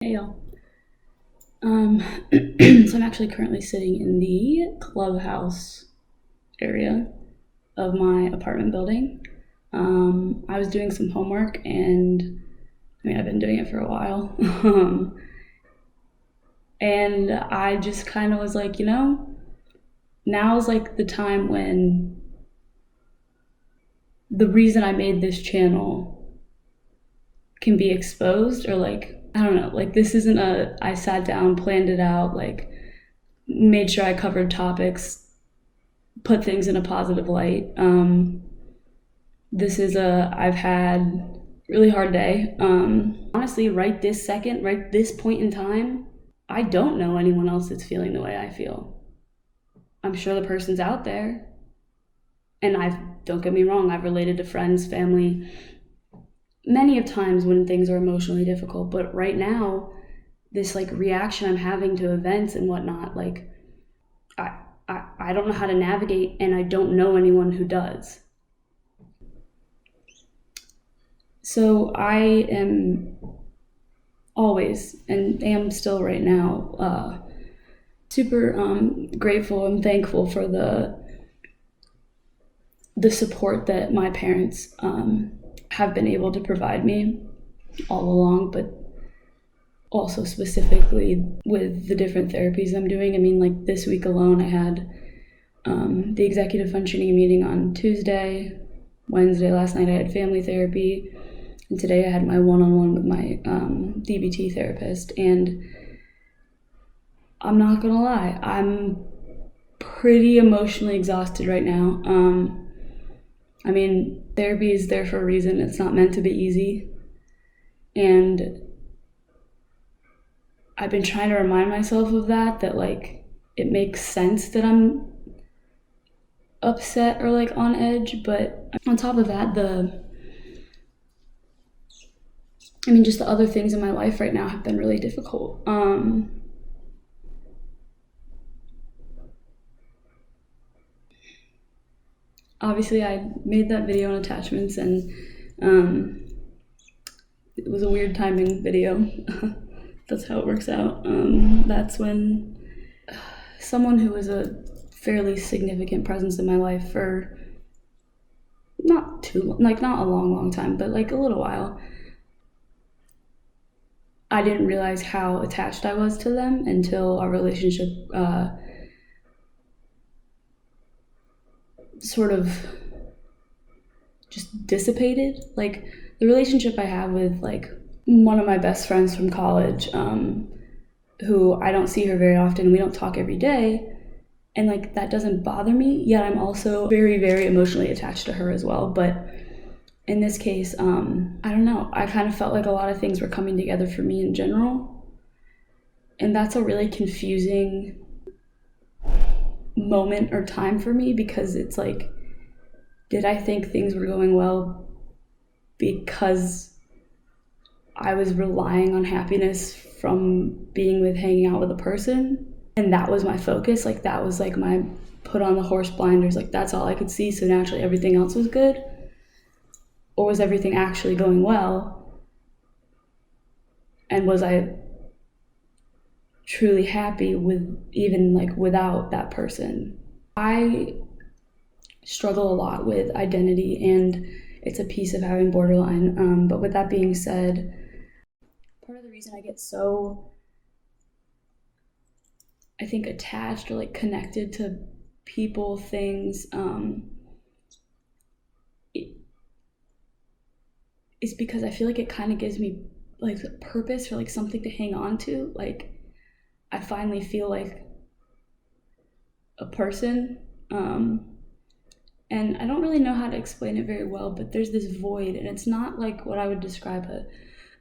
Hey y'all. So I'm actually currently sitting in the clubhouse area of my apartment building. I was doing some homework, and I've been doing it for a while. And I just kind of was like, now's like the time when the reason I made this channel can be exposed, or like, I don't know, like this isn't I sat down, planned it out, like made sure I covered topics, put things in a positive light. This is I've had a really hard day. Honestly, right this second, right this point in time, I don't know anyone else that's feeling the way I feel. I'm sure the person's out there. And don't get me wrong, I've related to friends, family, many of times when things are emotionally difficult. But right now, this like reaction I'm having to events and whatnot, like I don't know how to navigate, and I don't know anyone who does. So I am always, and am still right now, super grateful and thankful for the support that my parents have been able to provide me all along, but also specifically with the different therapies I'm doing. I mean, like this week alone, I had the executive functioning meeting on Tuesday. Wednesday, last night, I had family therapy. And today I had my one-on-one with my DBT therapist. And I'm not gonna lie, I'm pretty emotionally exhausted right now. I mean, therapy is there for a reason. It's not meant to be easy. And I've been trying to remind myself of that like it makes sense that I'm upset or like on edge. But on top of that, just the other things in my life right now have been really difficult. Obviously, I made that video on attachments, and it was a weird timing video. That's how it works out. That's when someone who was a fairly significant presence in my life for not a long time, but like a little while, I didn't realize how attached I was to them until our relationship sort of just dissipated. Like the relationship I have with like one of my best friends from college, who I don't see her very often, we don't talk every day, and like that doesn't bother me, yet I'm also very, very emotionally attached to her as well. But in this case, I don't know, I kind of felt like a lot of things were coming together for me in general, and that's a really confusing moment or time for me, because it's like, did I think things were going well because I was relying on happiness from being with hanging out with a person, and that was my focus? Like that was like my put on the horse blinders, like that's all I could see, so naturally everything else was good? Or was everything actually going well, and was I truly happy with even like without that person? I struggle a lot with identity, and it's a piece of having borderline. But with that being said, part of the reason I get so, I think, attached or like connected to people, things, is because I feel like it kind of gives me like a purpose or like something to hang on to. Like I finally feel like a person. And I don't really know how to explain it very well, but there's this void, and it's not like what I would describe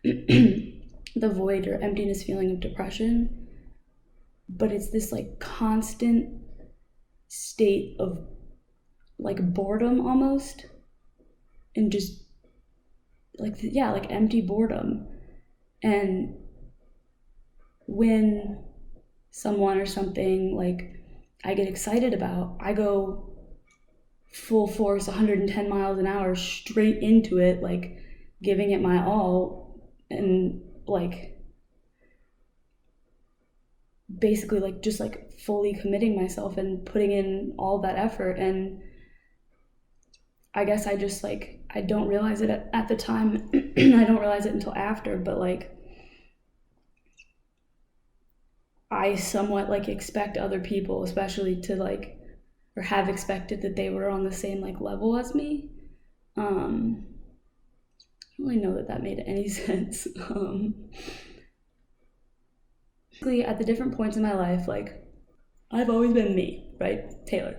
the void or emptiness feeling of depression, but it's this like constant state of like boredom almost, and just like, yeah, like empty boredom. And when someone or something like I get excited about, I go full force, 110 miles an hour straight into it, like giving it my all, and like basically like just like fully committing myself and putting in all that effort. And I guess I just like, I don't realize it at the time. I don't realize it until after, but like I somewhat like expect other people, especially to like, or have expected that they were on the same like level as me. I don't really know that that made any sense. At the different points in my life, like I've always been me, right? Taylor.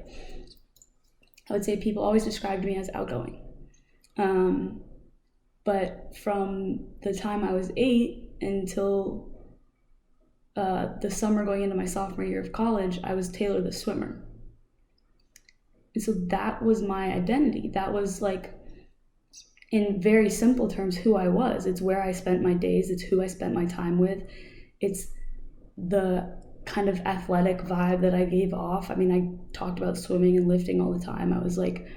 I would say people always described me as outgoing. But from the time I was 8 until the summer going into my sophomore year of college, I was Taylor the swimmer. And so that was my identity. That was like, in very simple terms, who I was. It's where I spent my days. It's who I spent my time with. It's the kind of athletic vibe that I gave off. I mean, I talked about swimming and lifting all the time. I was like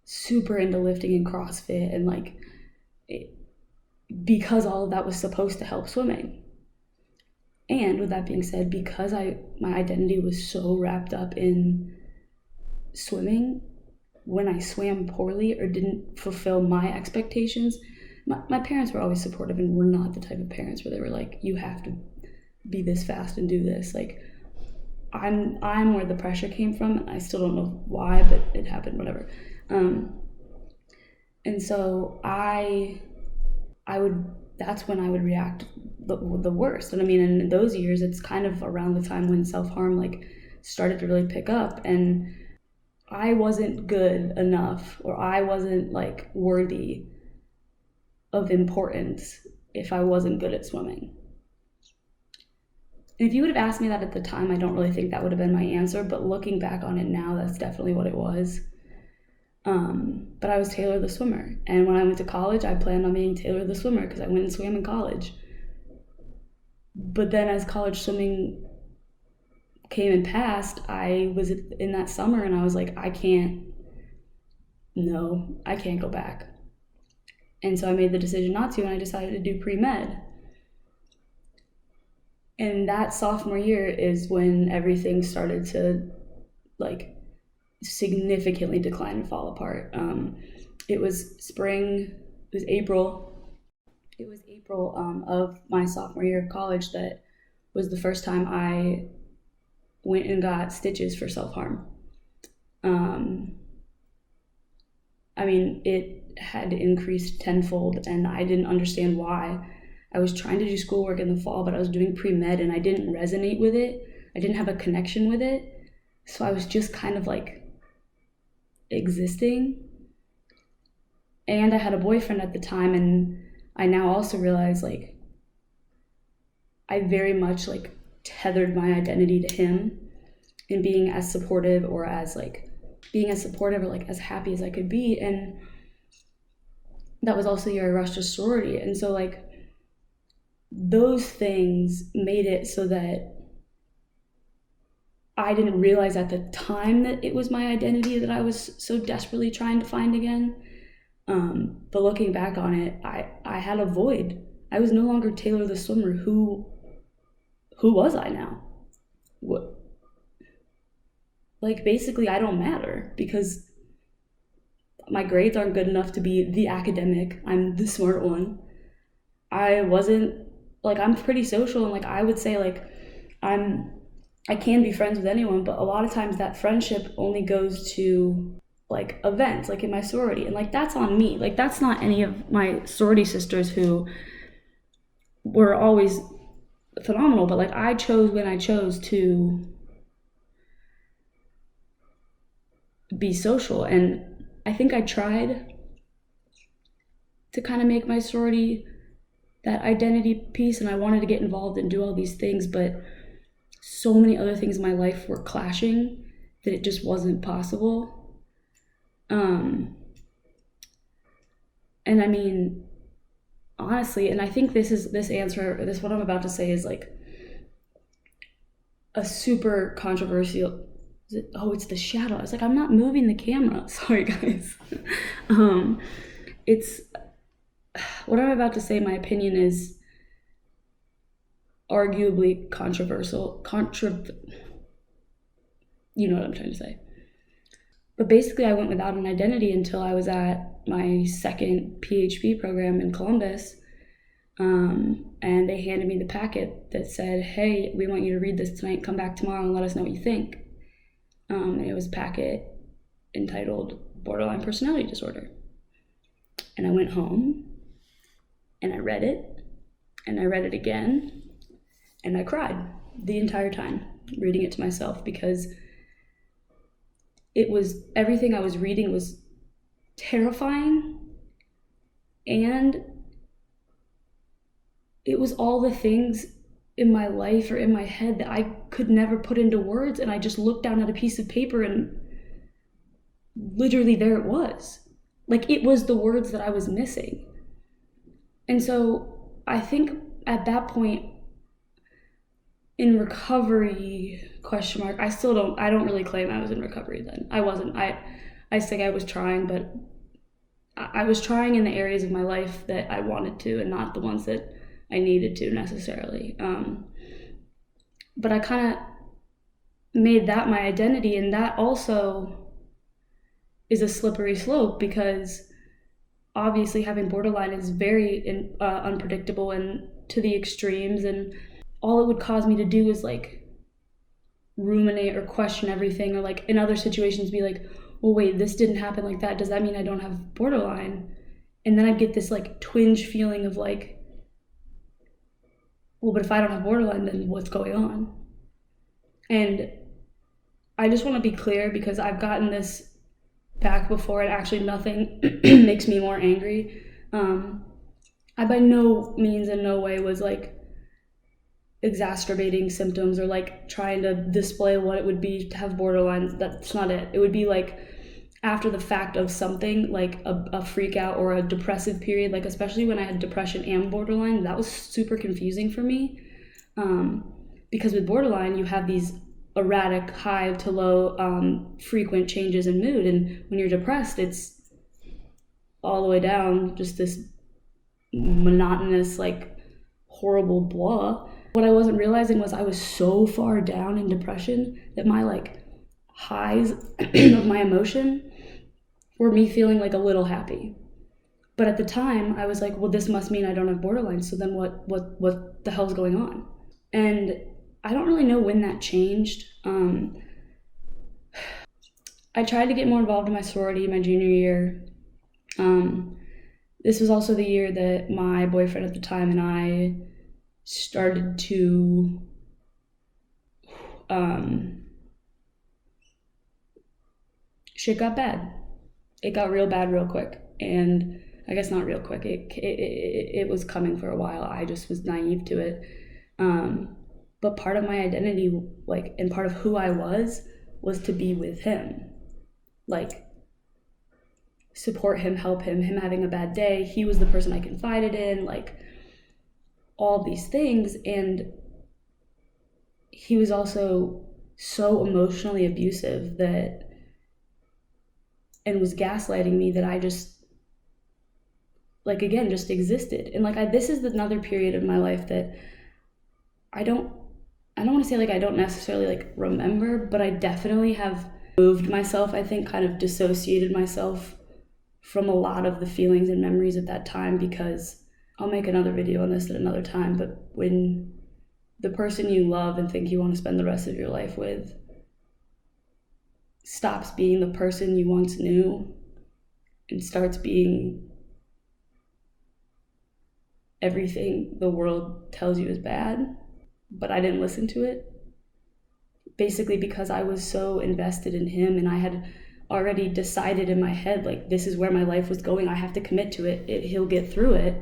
super into lifting and CrossFit, and like because all of that was supposed to help swimming. And with that being said, because my identity was so wrapped up in swimming, when I swam poorly or didn't fulfill my expectations, my parents were always supportive and were not the type of parents where they were like, you have to be this fast and do this. Like I'm where the pressure came from. I still don't know why, but it happened, whatever. And so that's when I would react the worst. And I mean, in those years, it's kind of around the time when self-harm like started to really pick up, and I wasn't good enough, or I wasn't like worthy of importance if I wasn't good at swimming. And if you would have asked me that at the time, I don't really think that would have been my answer, but looking back on it now, that's definitely what it was. But I was Taylor the swimmer, and when I went to college, I planned on being Taylor the swimmer because I went and swam in college. But then as college swimming came and passed, I was in that summer and I was like, I can't go back. And so I made the decision not to, and I decided to do pre-med. And that sophomore year is when everything started to like significantly decline and fall apart. It was April of my sophomore year of college that was the first time I went and got stitches for self-harm. I mean, it had increased tenfold, and I didn't understand why. I was trying to do schoolwork in the fall, but I was doing pre-med and I didn't resonate with it. I didn't have a connection with it. So I was just kind of like existing. And I had a boyfriend at the time, and I now also realize like I very much like tethered my identity to him in being as supportive or as happy as I could be. And that was also the year I rushed to sorority. And so like those things made it so that I didn't realize at the time that it was my identity that I was so desperately trying to find again. But looking back on it, I had a void. I was no longer Taylor the swimmer. Who was I now? What? Like basically I don't matter because my grades aren't good enough to be the academic. I'm the smart one. I'm pretty social, and like I would say like I can be friends with anyone, but a lot of times that friendship only goes to like events, like in my sorority, and like that's on me. Like that's not any of my sorority sisters who were always phenomenal, but like I chose when I chose to be social. And I think I tried to kind of make my sorority that identity piece, and I wanted to get involved and do all these things, but so many other things in my life were clashing that it just wasn't possible. And I mean, honestly, and I think what I'm about to say is like a super controversial. It's the shadow. I was like, I'm not moving the camera. Sorry, guys. It's what I'm about to say. My opinion is arguably you know what I'm trying to say. But basically, I went without an identity until I was at my second PhD program in Columbus. And they handed me the packet that said, hey, we want you to read this tonight. Come back tomorrow and let us know what you think. And it was a packet entitled Borderline Personality Disorder. And I went home and I read it and I read it again and I cried the entire time reading it to myself, because it was, everything I was reading was terrifying, and it was all the things in my life or in my head that I could never put into words, and I just looked down at a piece of paper and literally there it was. Like, it was the words that I was missing. And so I think at that point in recovery, I don't really claim I was in recovery then. I wasn't. I say I was trying, but I was trying in the areas of my life that I wanted to and not the ones that I needed to necessarily. But I kind of made that my identity, and that also is a slippery slope, because obviously having borderline is very unpredictable and to the extremes, and all it would cause me to do is like ruminate or question everything, or like in other situations be like, well, wait, this didn't happen like that, does that mean I don't have borderline? And then I'd get this like twinge feeling of like, well, but if I don't have borderline, then what's going on? And I just want to be clear, because I've gotten this back before, and actually nothing makes me more angry. I by no means in no way was like exacerbating symptoms or like trying to display what it would be to have borderline. That's not it. It would be like after the fact of something, like a freak out or a depressive period, like especially when I had depression and borderline, that was super confusing for me. Because with borderline, you have these erratic high to low frequent changes in mood, and when you're depressed, it's all the way down, just this monotonous, like horrible blah. What I wasn't realizing was I was so far down in depression that my like highs of my emotion were me feeling like a little happy. But at the time I was like, well, this must mean I don't have borderline, so then what the hell's going on? And I don't really know when that changed. I tried to get more involved in my sorority my junior year. This was also the year that my boyfriend at the time and I started to shit got bad. It got real bad real quick. And I guess not real quick. It was coming for a while. I just was naive to it. But part of my identity, like, and part of who I was to be with him. Like, support him, help him having a bad day. He was the person I confided in, like, all these things. And he was also so emotionally abusive and was gaslighting me that I just, like, again, just existed. And like, this is another period of my life that I don't want to say like I don't necessarily like remember, but I definitely have moved myself, I think, kind of dissociated myself from a lot of the feelings and memories at that time, because I'll make another video on this at another time, but when the person you love and think you want to spend the rest of your life with stops being the person you once knew and starts being everything the world tells you is bad, but I didn't listen to it, basically because I was so invested in him and I had already decided in my head, like, this is where my life was going, I have to commit to it, he'll get through it.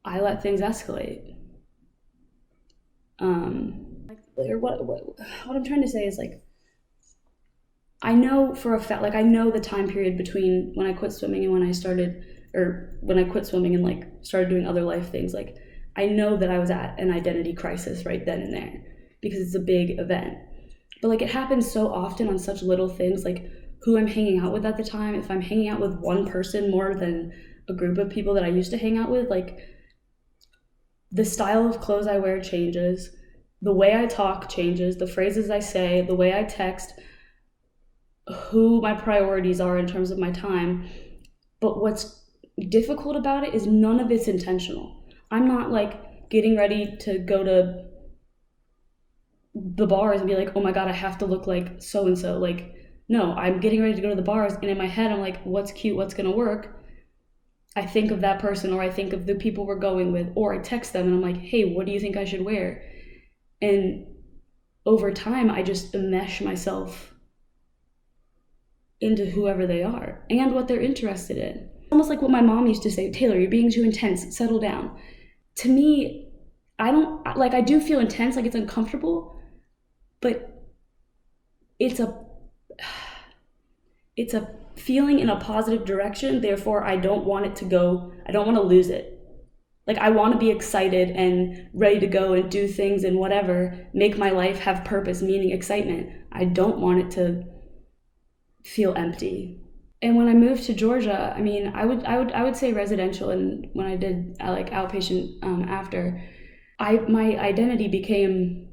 I let things escalate. What I'm trying to say is, like, I know for a fact, like, I know the time period between when I quit swimming and when I quit swimming and like started doing other life things. Like, I know that I was at an identity crisis right then and there because it's a big event. But like, it happens so often on such little things, like who I'm hanging out with at the time. If I'm hanging out with one person more than a group of people that I used to hang out with, like, the style of clothes I wear changes, the way I talk changes, the phrases I say, the way I text, who my priorities are in terms of my time. But what's difficult about it is none of it's intentional. I'm not like getting ready to go to the bars and be like, oh my God, I have to look like so and so. Like, no, I'm getting ready to go to the bars, and in my head, I'm like, what's cute? What's gonna work? I think of that person, or I think of the people we're going with, or I text them and I'm like, hey, what do you think I should wear? And over time, I just enmesh myself into whoever they are and what they're interested in. Almost like what my mom used to say, Taylor, you're being too intense, settle down. To me, I do feel intense, like it's uncomfortable, but it's a feeling in a positive direction. Therefore, I don't want to lose it. Like, I want to be excited and ready to go and do things and whatever, make my life have purpose, meaning, excitement. I don't want it to feel empty. And when I moved to Georgia, I mean, I would say residential, and when I did like outpatient after, my identity became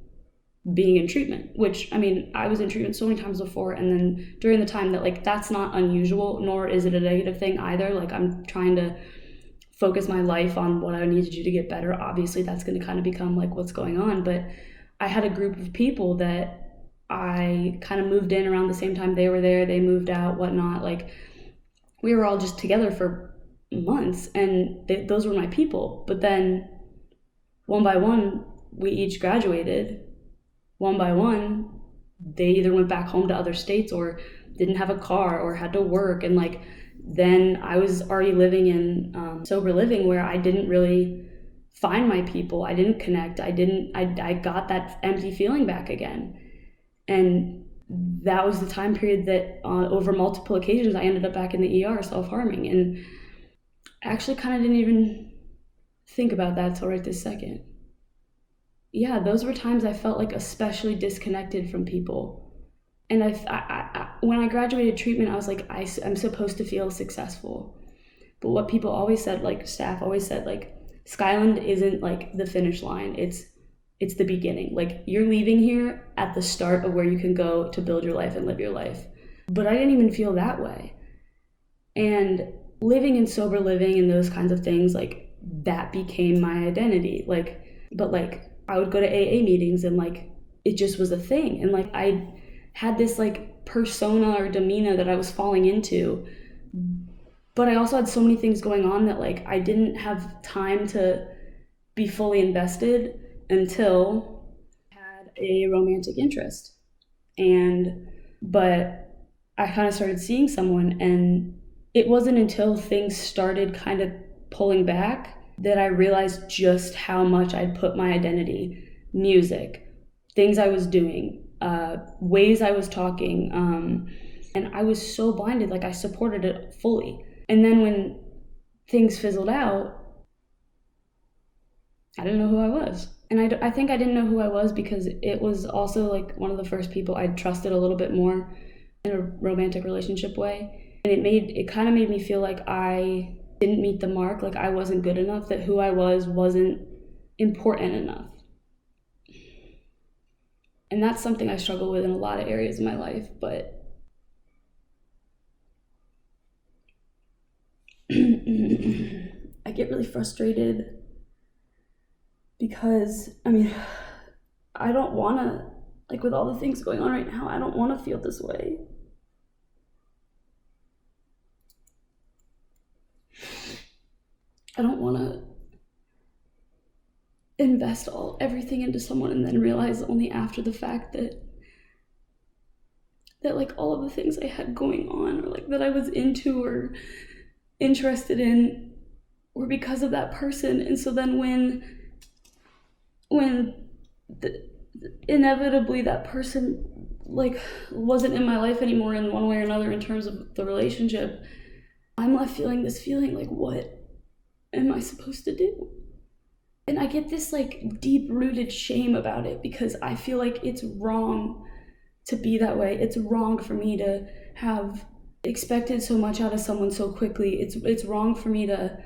being in treatment, which, I mean, I was in treatment so many times before, and then during the time that, like, that's not unusual, nor is it a negative thing either. Like, I'm trying to focus my life on what I need to do to get better. Obviously, that's going to kind of become like what's going on, but I had a group of people that I kind of moved in around the same time they were there, they moved out, whatnot. Like, we were all just together for months, and those were my people. But then one by one, we each graduated. One by one, they either went back home to other states or didn't have a car or had to work. And like, then I was already living in sober living, where I didn't really find my people. I didn't connect. I got that empty feeling back again. And that was the time period that over multiple occasions, I ended up back in the ER self-harming. And I actually kind of didn't even think about that till right this second. Yeah, those were times I felt like especially disconnected from people. And when I graduated treatment, I was like, I'm supposed to feel successful. But what people always said, like staff always said, like, Skyland isn't like the finish line. It's the beginning. Like, you're leaving here at the start of where you can go to build your life and live your life. But I didn't even feel that way. And living in sober living and those kinds of things, like, that became my identity. Like, but like, I would go to AA meetings and like, it just was a thing. And like, I had this like persona or demeanor that I was falling into, but I also had so many things going on that like, I didn't have time to be fully invested until I had a romantic interest. But I kind of started seeing someone, and it wasn't until things started kind of pulling back that I realized just how much I'd put my identity, music, things I was doing, ways I was talking, and I was so blinded, like I supported it fully. And then when things fizzled out, I didn't know who I was. And I think I didn't know who I was because it was also like one of the first people I trusted a little bit more in a romantic relationship way. And it kind of made me feel like I didn't meet the mark, like I wasn't good enough, that who I was wasn't important enough. And that's something I struggle with in a lot of areas of my life, but I get really frustrated because, I mean, I don't want to, like with all the things going on right now, I don't want to feel this way. I don't want to invest everything into someone and then realize only after the fact that like all of the things I had going on, or like that I was into or interested in, were because of that person. And so then when inevitably that person like wasn't in my life anymore in one way or another in terms of the relationship, I'm left feeling this feeling like, what am I supposed to do? And I get this like deep-rooted shame about it because I feel like it's wrong to be that way. It's wrong for me to have expected so much out of someone so quickly. It's wrong for me to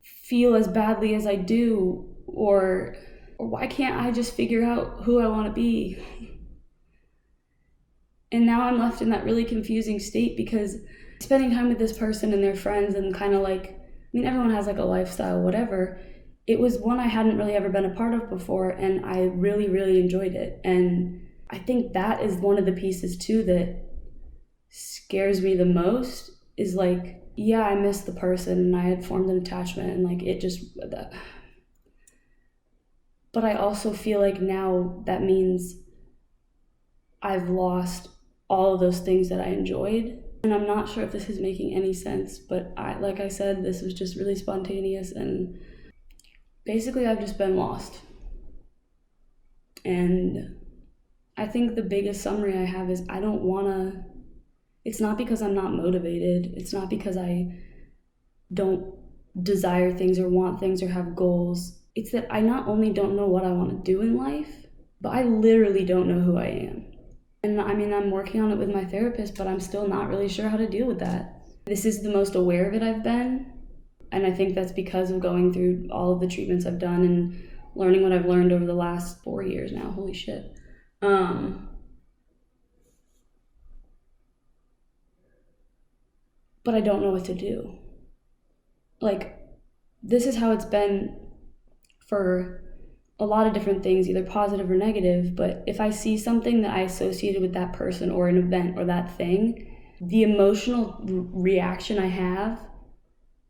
feel as badly as I do Or why can't I just figure out who I want to be? And now I'm left in that really confusing state because spending time with this person and their friends and kind of like, I mean, everyone has like a lifestyle, whatever. It was one I hadn't really ever been a part of before, and I really, really enjoyed it. And I think that is one of the pieces too that scares me the most is like, yeah, I miss the person and I had formed an attachment and like it just, but I also feel like now that means I've lost all of those things that I enjoyed. And I'm not sure if this is making any sense, but like I said, this was just really spontaneous and basically I've just been lost. And I think the biggest summary I have is I don't want to, it's not because I'm not motivated. It's not because I don't desire things or want things or have goals. It's that I not only don't know what I want to do in life, but I literally don't know who I am. And I mean, I'm working on it with my therapist, but I'm still not really sure how to deal with that. This is the most aware of it I've been. And I think that's because of going through all of the treatments I've done and learning what I've learned over the last 4 years now. Holy shit. But I don't know what to do. Like, this is how it's been for a lot of different things, either positive or negative, but if I see something that I associated with that person or an event or that thing, the emotional reaction I have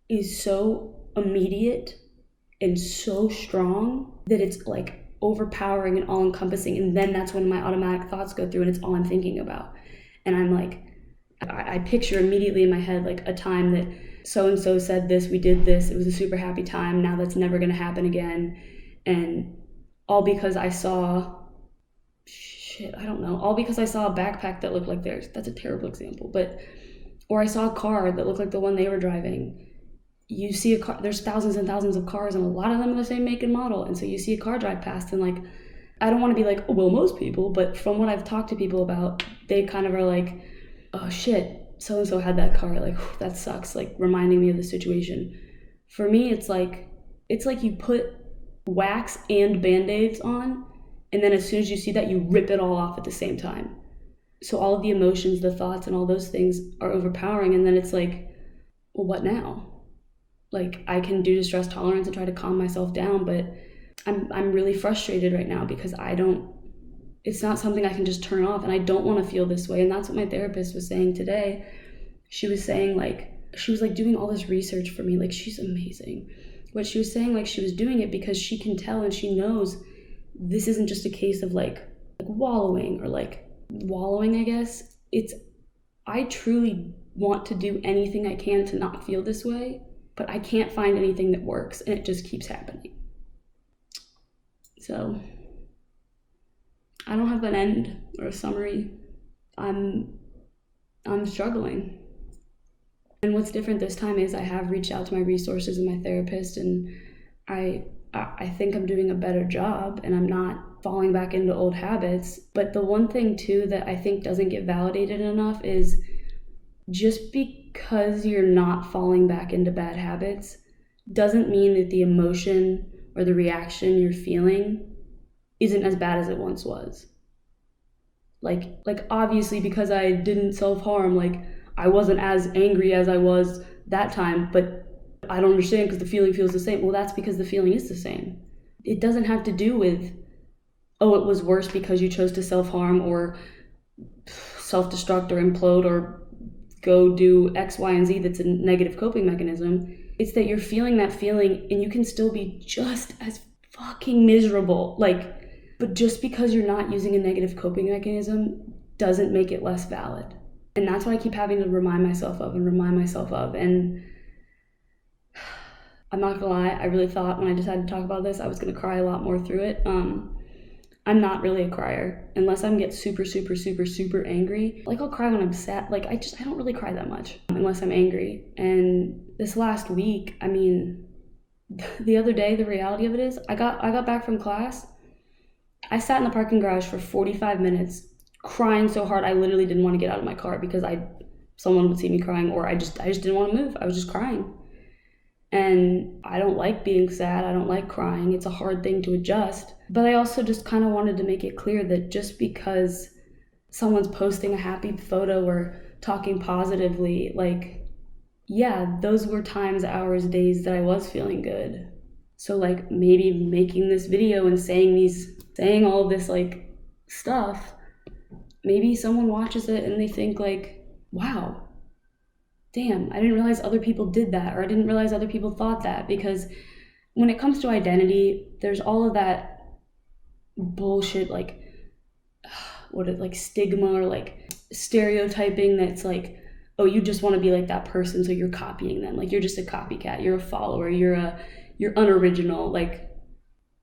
is so immediate and so strong that it's like overpowering and all-encompassing, and then that's when my automatic thoughts go through and it's all I'm thinking about. And I'm like, I picture immediately in my head like a time that so-and-so said this, we did this, it was a super happy time, now that's never gonna happen again. And all because I saw, all because I saw a backpack that looked like theirs. That's a terrible example, or I saw a car that looked like the one they were driving. You see a car, there's thousands and thousands of cars and a lot of them are the same make and model. And so you see a car drive past and like, I don't want to be like, oh, well, most people, but from what I've talked to people about, they kind of are like, oh shit, so-and-so had that car, like, that sucks, like reminding me of the situation. For me, it's like you put wax and band-aids on, and then as soon as you see that, you rip it all off at the same time. So all of the emotions, the thoughts, and all those things are overpowering, and then it's like, well, what now? Like, I can do distress tolerance and try to calm myself down, but I'm really frustrated right now because it's not something I can just turn off, and I don't want to feel this way. And that's what my therapist was saying today. She was saying she was doing all this research for me, like she's amazing. But she was saying she was doing it because she can tell and she knows this isn't just a case of like wallowing, I guess. I truly want to do anything I can to not feel this way, but I can't find anything that works, and it just keeps happening. So I don't have an end or a summary. I'm struggling. And what's different this time is I have reached out to my resources and my therapist, and I think I'm doing a better job and I'm not falling back into old habits. But the one thing too that I think doesn't get validated enough is just because you're not falling back into bad habits doesn't mean that the emotion or the reaction you're feeling isn't as bad as it once was. Like obviously because I didn't self-harm, I wasn't as angry as I was that time, but I don't understand because the feeling feels the same. Well, that's because the feeling is the same. It doesn't have to do with, oh, it was worse because you chose to self-harm or self-destruct or implode or go do X, Y, and Z that's a negative coping mechanism. It's that you're feeling that feeling and you can still be just as fucking miserable. But just because you're not using a negative coping mechanism doesn't make it less valid. And that's what I keep having to remind myself of. And I'm not gonna lie, I really thought when I decided to talk about this, I was gonna cry a lot more through it. I'm not really a crier unless I get super, super, super, super angry. I'll cry when I'm sad. I don't really cry that much unless I'm angry. And this last week, the other day, the reality of it is I got back from class. I sat in the parking garage for 45 minutes crying so hard I literally didn't want to get out of my car because someone would see me crying, or I just didn't want to move. I was just crying. And I don't like being sad. I don't like crying. It's a hard thing to adjust. But I also just kind of wanted to make it clear that just because someone's posting a happy photo or talking positively, like, yeah, those were times, hours, days that I was feeling good. So like maybe making this video and saying all this like stuff, maybe someone watches it and they think like, wow, damn, I didn't realize other people did that, or I didn't realize other people thought that. Because when it comes to identity, there's all of that bullshit, like like stigma or like stereotyping that's like, oh, you just want to be like that person, so you're copying them. Like you're just a copycat, you're a follower, you're unoriginal. Like,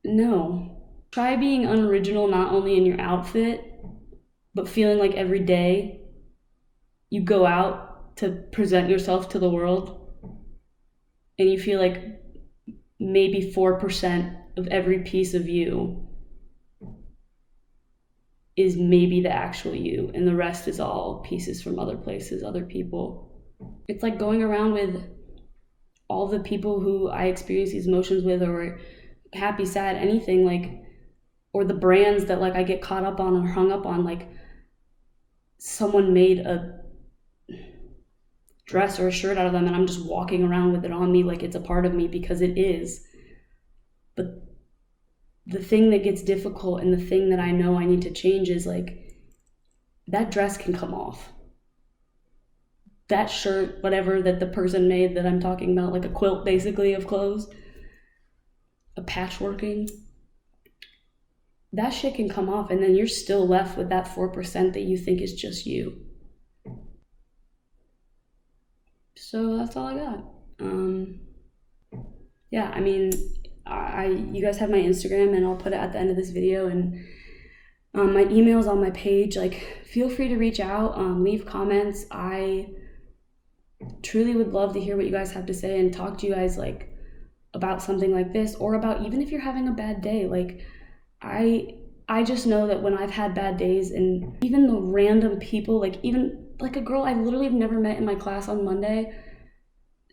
no. Try being unoriginal not only in your outfit, but feeling like every day you go out to present yourself to the world and you feel like maybe 4% of every piece of you is maybe the actual you, and the rest is all pieces from other places, other people. It's like going around with all the people who I experience these emotions with, or happy, sad, anything, like, or the brands that like I get caught up on or hung up on. Like someone made a dress or a shirt out of them and I'm just walking around with it on me like it's a part of me, because it is. But the thing that gets difficult and the thing that I know I need to change is like, that dress can come off. That shirt, whatever that the person made that I'm talking about, like a quilt basically of clothes, a patchworking, that shit can come off, and then you're still left with that 4% that you think is just you. So that's all I got. Yeah, I mean, you guys have my Instagram, and I'll put it at the end of this video, and my email's on my page. Like, feel free to reach out, leave comments. I truly would love to hear what you guys have to say and talk to you guys like about something like this, or about even if you're having a bad day. Like, I just know that when I've had bad days, and even the random people, like even like a girl I literally have never met in my class on Monday,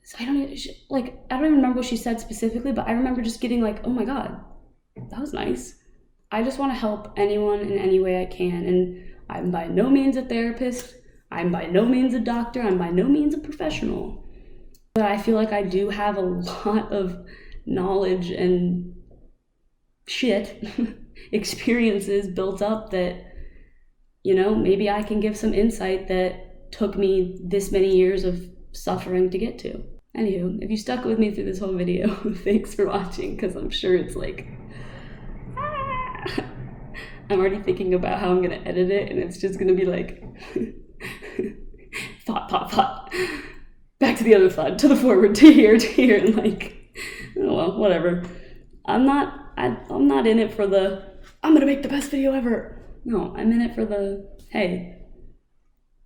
so I don't even remember what she said specifically, but I remember just getting like, oh my God, that was nice. I just want to help anyone in any way I can, and I'm by no means a therapist, I'm by no means a doctor, I'm by no means a professional, but I feel like I do have a lot of knowledge and shit experiences built up that, you know, maybe I can give some insight that took me this many years of suffering to get to. Anywho, if you stuck with me through this whole video, thanks for watching, because I'm sure it's like, I'm already thinking about how I'm gonna edit it, and it's just gonna be like thought, back to the other thought, to the forward, to here, and like, oh well, whatever. I'm not in it for the, I'm gonna make the best video ever. No, I'm in it for the, hey,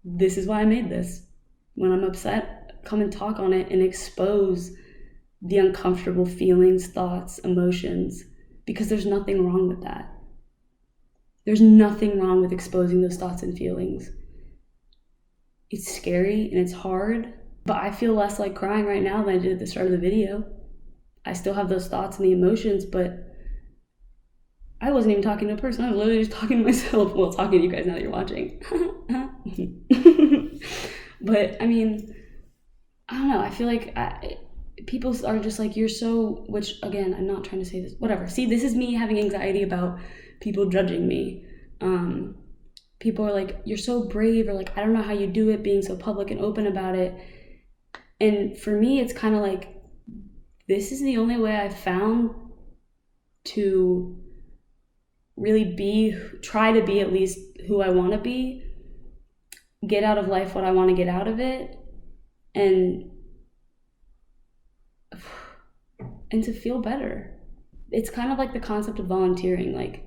this is why I made this. When I'm upset, come and talk on it and expose the uncomfortable feelings, thoughts, emotions, because there's nothing wrong with that. There's nothing wrong with exposing those thoughts and feelings. It's scary and it's hard, but I feel less like crying right now than I did at the start of the video. I still have those thoughts and the emotions, but I wasn't even talking to a person. I was literally just talking to myself. Well, talking to you guys now that you're watching. But I mean, I don't know. I feel like people are just like, you're so, which again, I'm not trying to say this, whatever. See, this is me having anxiety about people judging me. People are like, you're so brave, or like, I don't know how you do it, being so public and open about it. And for me, it's kind of like, this is the only way I've found to really try to be at least who I want to be, get out of life what I want to get out of it, and to feel better. It's kind of like the concept of volunteering. Like,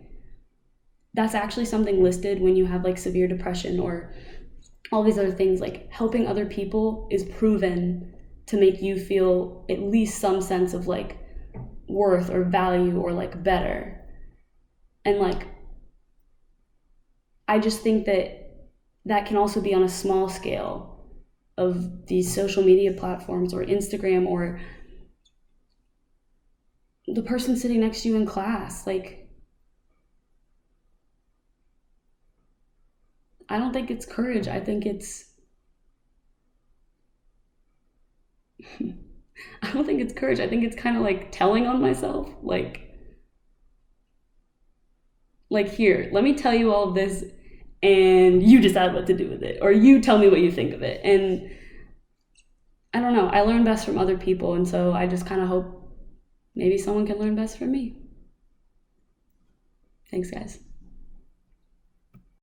that's actually something listed when you have like severe depression or all these other things. Like, helping other people is proven to make you feel at least some sense of like worth or value or like better. And like, I just think that can also be on a small scale of these social media platforms or Instagram or the person sitting next to you in class. Like, I don't think it's courage. I think it's I don't think it's courage. I think it's kind of like telling on myself. Like here, let me tell you all of this and you decide what to do with it, or you tell me what you think of it. And I don't know, I learn best from other people, and so I just kind of hope maybe someone can learn best from me. Thanks, guys.